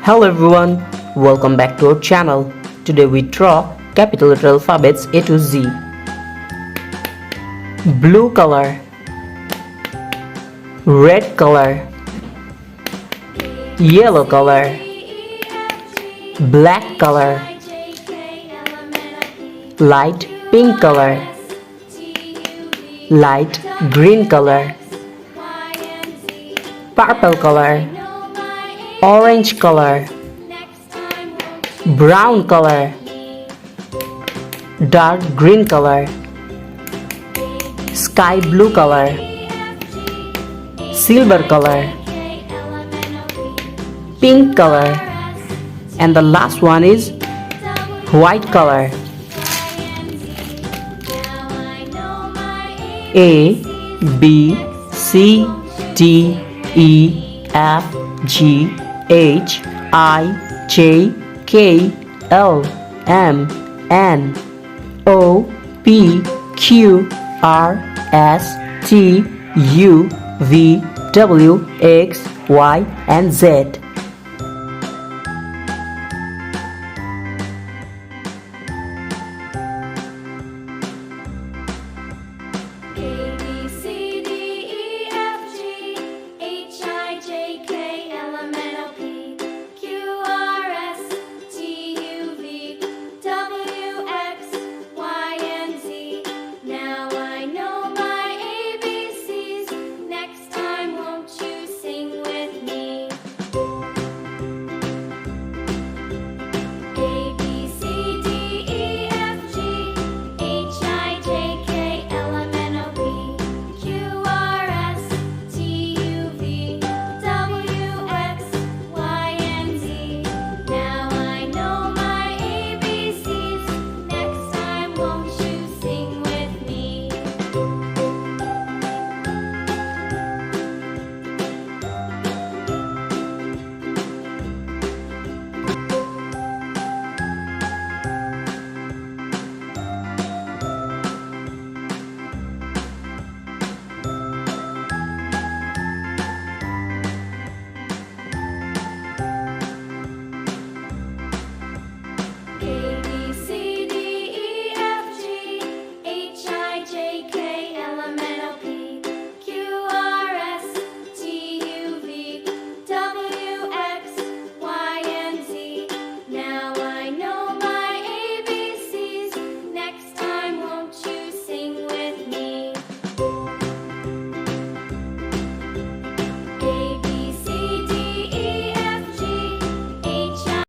Hello everyone, welcome back to our channel. Today we draw capital letter alphabets A to Z. Blue color, red color, yellow color, black color, light pink color, light green color, purple color, orange color, brown color, dark green color, sky blue color, silver color, pink color, and the last one is white color. A, B, C, D, E, F, G, H, I, J, K, L, M, N, O, P, Q, R, S, T, U, V, W, X, Y, and Z.